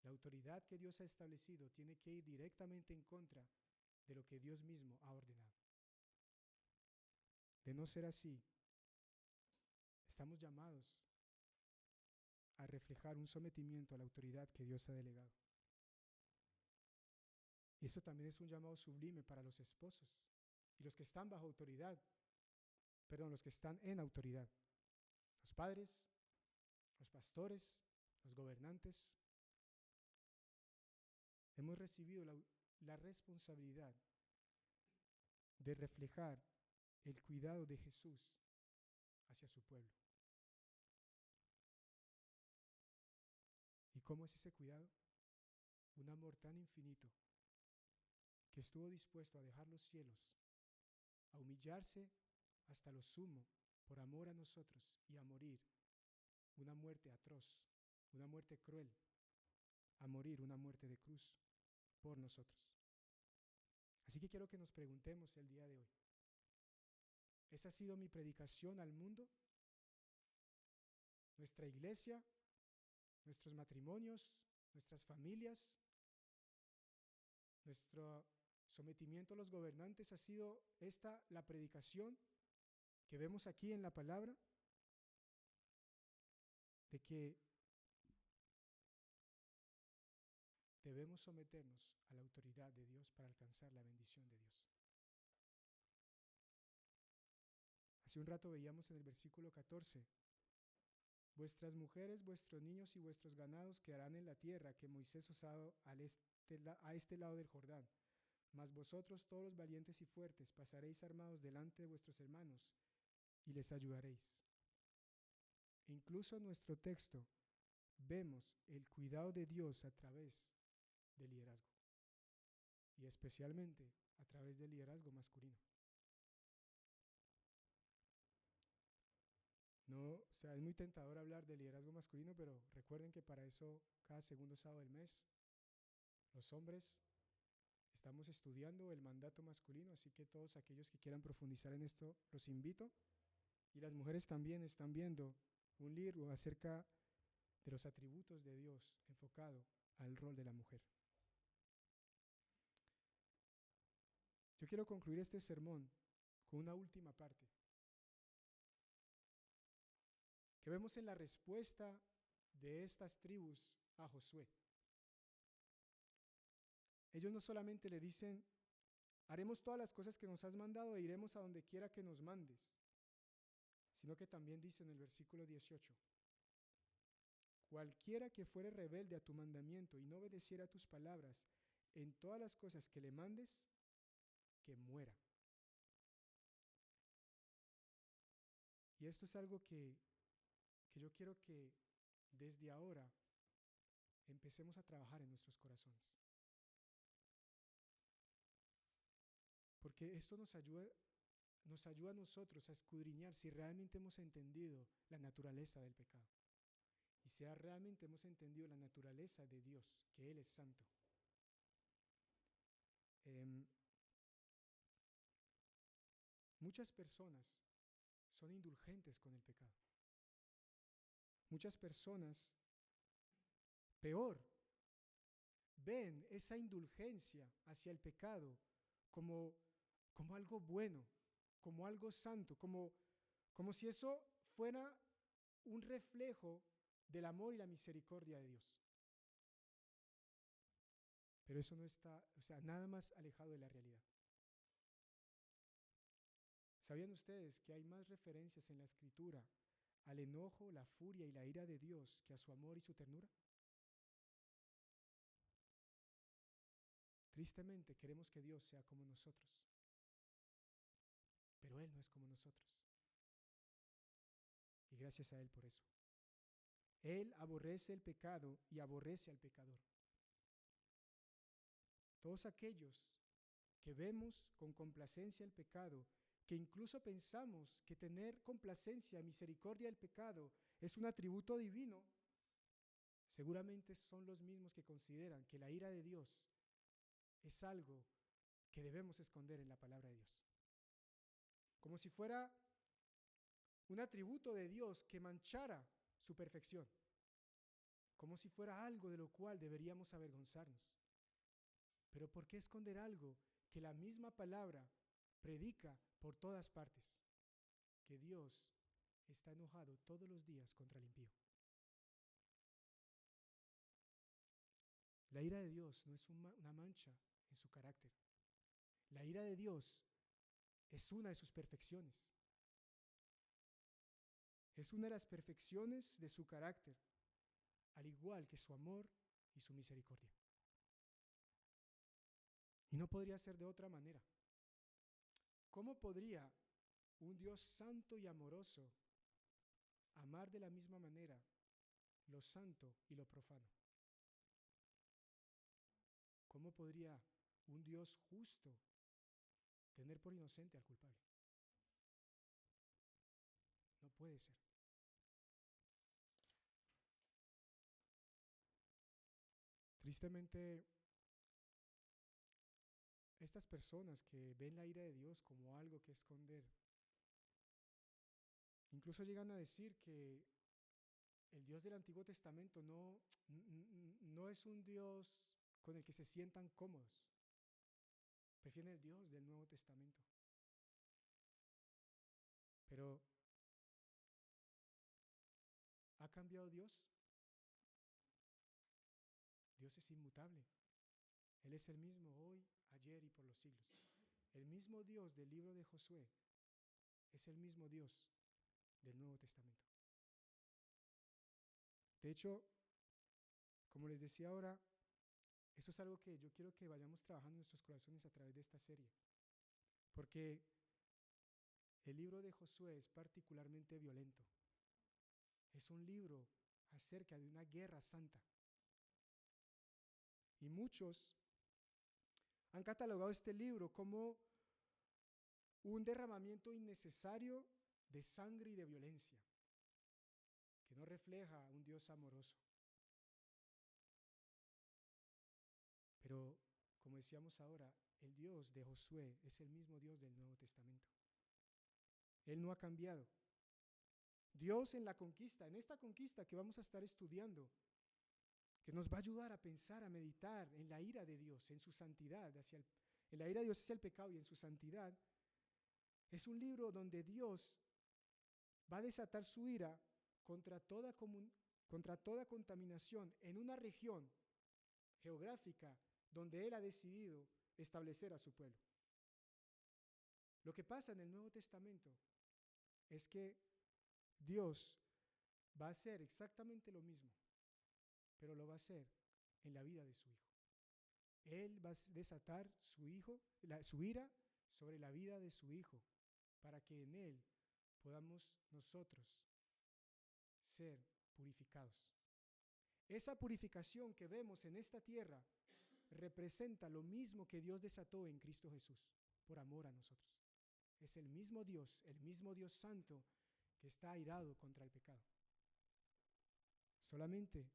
La autoridad que Dios ha establecido tiene que ir directamente en contra de lo que Dios mismo ha ordenado. De no ser así, estamos llamados a reflejar un sometimiento a la autoridad que Dios ha delegado. Y eso también es un llamado sublime para los esposos y los que están bajo autoridad, los que están en autoridad, los padres, los pastores, los gobernantes. Hemos recibido la responsabilidad de reflejar el cuidado de Jesús hacia su pueblo. ¿Y cómo es ese cuidado? Un amor tan infinito que estuvo dispuesto a dejar los cielos, a humillarse hasta lo sumo por amor a nosotros y a morir una muerte atroz, una muerte cruel, a morir una muerte de cruz por nosotros. Así que quiero que nos preguntemos el día de hoy, ¿esa ha sido mi predicación al mundo? ¿Nuestra iglesia? ¿Nuestros matrimonios? ¿Nuestras familias? ¿Nuestro sometimiento a los gobernantes ha sido esta la predicación que vemos aquí en la palabra? De que debemos someternos a la autoridad de Dios para alcanzar la bendición de Dios. Hace un rato veíamos en el versículo 14, vuestras mujeres, vuestros niños y vuestros ganados quedarán en la tierra que Moisés os ha dado a este lado del Jordán. Mas vosotros, todos los valientes y fuertes, pasaréis armados delante de vuestros hermanos y les ayudaréis. Incluso en nuestro texto vemos el cuidado de Dios a través del liderazgo y especialmente a través del liderazgo masculino. No, es muy tentador hablar de liderazgo masculino, pero recuerden que para eso cada segundo sábado del mes los hombres estamos estudiando el mandato masculino, así que todos aquellos que quieran profundizar en esto los invito. Y las mujeres también están viendo un libro acerca de los atributos de Dios enfocado al rol de la mujer. Yo quiero concluir este sermón con una última parte que vemos en la respuesta de estas tribus a Josué. Ellos no solamente le dicen, haremos todas las cosas que nos has mandado e iremos a donde quiera que nos mandes, sino que también dice en el versículo 18, cualquiera que fuere rebelde a tu mandamiento y no obedeciera a tus palabras en todas las cosas que le mandes, que muera. Y esto es algo que yo quiero que desde ahora empecemos a trabajar en nuestros corazones. Porque esto nos ayuda a nosotros a escudriñar si realmente hemos entendido la naturaleza del pecado y si realmente hemos entendido la naturaleza de Dios, que Él es santo. Muchas personas son indulgentes con el pecado. Muchas personas, peor, ven esa indulgencia hacia el pecado como, como algo bueno, como algo santo, como si eso fuera un reflejo del amor y la misericordia de Dios. Pero eso no está, nada más alejado de la realidad. ¿Sabían ustedes que hay más referencias en la Escritura al enojo, la furia y la ira de Dios que a su amor y su ternura? Tristemente queremos que Dios sea como nosotros, pero Él no es como nosotros. Y gracias a Él por eso. Él aborrece el pecado y aborrece al pecador. Todos aquellos que vemos con complacencia el pecado, que incluso pensamos que tener complacencia, misericordia del pecado es un atributo divino, seguramente son los mismos que consideran que la ira de Dios es algo que debemos esconder en la palabra de Dios. Como si fuera un atributo de Dios que manchara su perfección, como si fuera algo de lo cual deberíamos avergonzarnos. Pero ¿por qué esconder algo que la misma palabra predica por todas partes? Que Dios está enojado todos los días contra el impío. La ira de Dios no es una mancha en su carácter. La ira de Dios es una de sus perfecciones. Es una de las perfecciones de su carácter, al igual que su amor y su misericordia. Y no podría ser de otra manera. ¿Cómo podría un Dios santo y amoroso amar de la misma manera lo santo y lo profano? ¿Cómo podría un Dios justo tener por inocente al culpable? No puede ser. Tristemente, estas personas que ven la ira de Dios como algo que esconder, incluso llegan a decir que el Dios del Antiguo Testamento no es un Dios con el que se sientan cómodos. Prefieren el Dios del Nuevo Testamento. Pero, ¿ha cambiado Dios? Dios es inmutable. Él es el mismo hoy, ayer y por los siglos. El mismo Dios del libro de Josué es el mismo Dios del Nuevo Testamento. De hecho, como les decía ahora, eso es algo que yo quiero que vayamos trabajando en nuestros corazones a través de esta serie. Porque el libro de Josué es particularmente violento. Es un libro acerca de una guerra santa. Y muchos han catalogado este libro como un derramamiento innecesario de sangre y de violencia, que no refleja un Dios amoroso. Pero, como decíamos ahora, el Dios de Josué es el mismo Dios del Nuevo Testamento. Él no ha cambiado. Dios en la conquista, en esta conquista que vamos a estar estudiando, que nos va a ayudar a pensar, a meditar en la ira de Dios, en su santidad, en la ira de Dios hacia el pecado y en su santidad, es un libro donde Dios va a desatar su ira contra toda contaminación en una región geográfica donde Él ha decidido establecer a su pueblo. Lo que pasa en el Nuevo Testamento es que Dios va a hacer exactamente lo mismo, pero lo va a hacer en la vida de su Hijo. Él va a desatar su ira sobre la vida de su Hijo, para que en Él podamos nosotros ser purificados. Esa purificación que vemos en esta tierra representa lo mismo que Dios desató en Cristo Jesús, por amor a nosotros. Es el mismo Dios santo que está airado contra el pecado. Solamente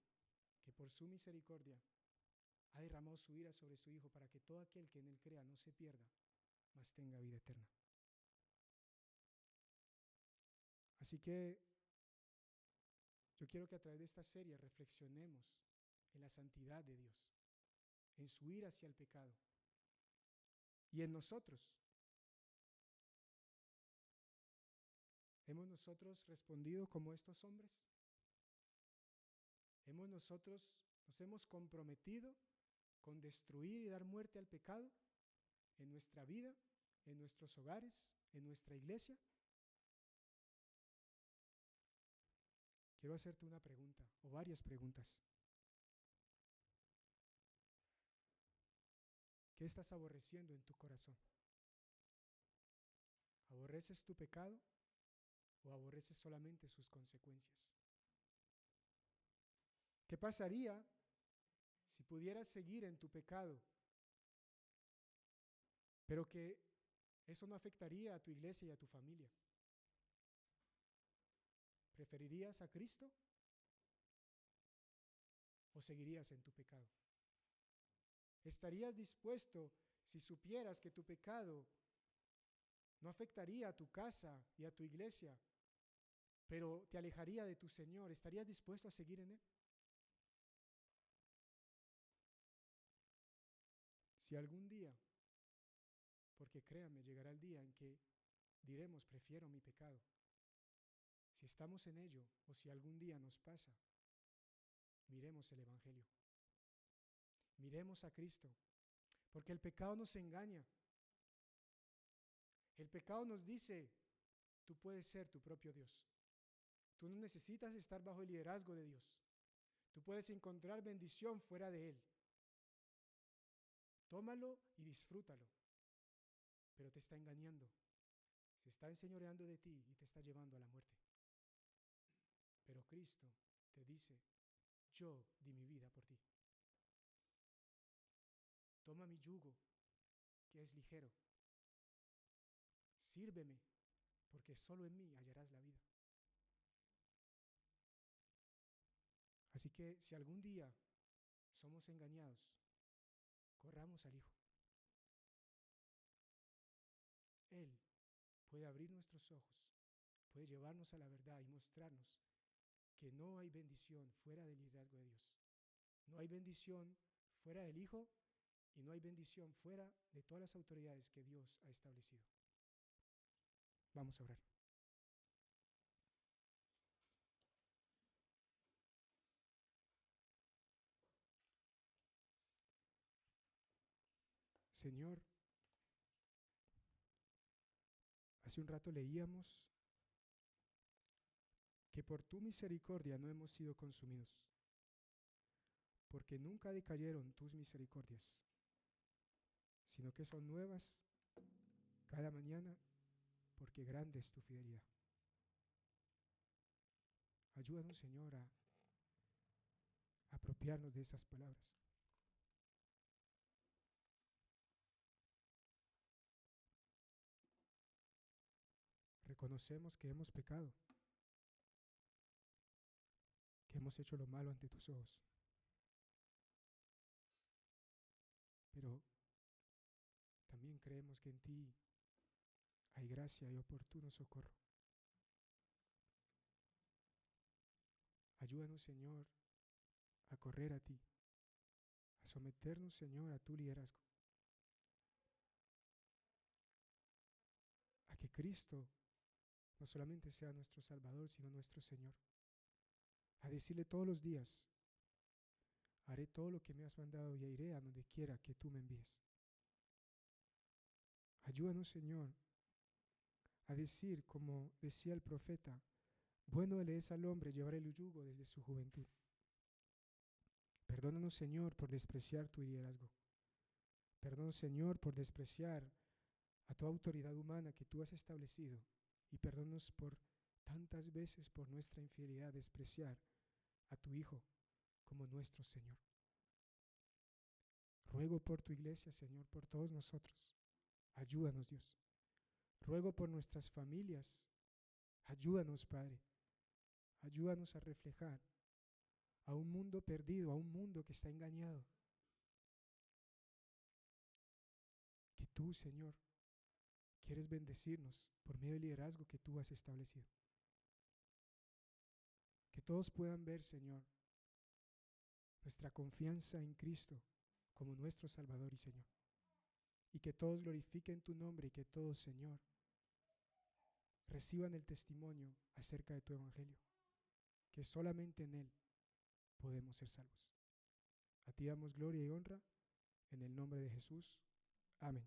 que por su misericordia ha derramado su ira sobre su Hijo para que todo aquel que en Él crea no se pierda, mas tenga vida eterna. Así que yo quiero que a través de esta serie reflexionemos en la santidad de Dios, en su ira hacia el pecado y en nosotros. ¿Hemos nosotros respondido como estos hombres? ¿Nos hemos comprometido con destruir y dar muerte al pecado en nuestra vida, en nuestros hogares, en nuestra iglesia? Quiero hacerte una pregunta o varias preguntas. ¿Qué estás aborreciendo en tu corazón? ¿Aborreces tu pecado o aborreces solamente sus consecuencias? ¿Qué pasaría si pudieras seguir en tu pecado, pero que eso no afectaría a tu iglesia y a tu familia? ¿Preferirías a Cristo o seguirías en tu pecado? ¿Estarías dispuesto, si supieras que tu pecado no afectaría a tu casa y a tu iglesia, pero te alejaría de tu Señor, estarías dispuesto a seguir en Él? Si algún día, porque créanme, llegará el día en que diremos, prefiero mi pecado. Si estamos en ello, o si algún día nos pasa, miremos el Evangelio. Miremos a Cristo, porque el pecado nos engaña. El pecado nos dice, tú puedes ser tu propio Dios. Tú no necesitas estar bajo el liderazgo de Dios. Tú puedes encontrar bendición fuera de Él. Tómalo y disfrútalo, pero te está engañando. Se está enseñoreando de ti y te está llevando a la muerte. Pero Cristo te dice, yo di mi vida por ti. Toma mi yugo, que es ligero. Sírveme, porque solo en mí hallarás la vida. Así que si algún día somos engañados, corramos al Hijo. Él puede abrir nuestros ojos, puede llevarnos a la verdad y mostrarnos que no hay bendición fuera del liderazgo de Dios. No hay bendición fuera del Hijo y no hay bendición fuera de todas las autoridades que Dios ha establecido. Vamos a orar. Señor, hace un rato leíamos que por tu misericordia no hemos sido consumidos, porque nunca decayeron tus misericordias, sino que son nuevas cada mañana, porque grande es tu fidelidad. Ayúdanos, Señor, a apropiarnos de esas palabras. Reconocemos que hemos pecado, que hemos hecho lo malo ante tus ojos. Pero también creemos que en ti hay gracia y oportuno socorro. Ayúdanos, Señor, a correr a ti, a someternos, Señor, a tu liderazgo. A que Cristo no solamente sea nuestro Salvador, sino nuestro Señor. A decirle todos los días, haré todo lo que me has mandado y iré a donde quiera que tú me envíes. Ayúdanos, Señor, a decir, como decía el profeta, bueno le es al hombre llevar el yugo desde su juventud. Perdónanos, Señor, por despreciar tu liderazgo. Perdónanos, Señor, por despreciar a tu autoridad humana que tú has establecido. Y perdónanos por tantas veces por nuestra infidelidad despreciar a tu Hijo como nuestro Señor. Ruego por tu iglesia, Señor, por todos nosotros. Ayúdanos, Dios. Ruego por nuestras familias. Ayúdanos, Padre. Ayúdanos a reflejar a un mundo perdido, a un mundo que está engañado. Que tú, Señor, quieres bendecirnos por medio del liderazgo que tú has establecido. Que todos puedan ver, Señor, nuestra confianza en Cristo como nuestro Salvador y Señor. Y que todos glorifiquen tu nombre y que todos, Señor, reciban el testimonio acerca de tu evangelio, que solamente en él podemos ser salvos. A ti damos gloria y honra en el nombre de Jesús. Amén.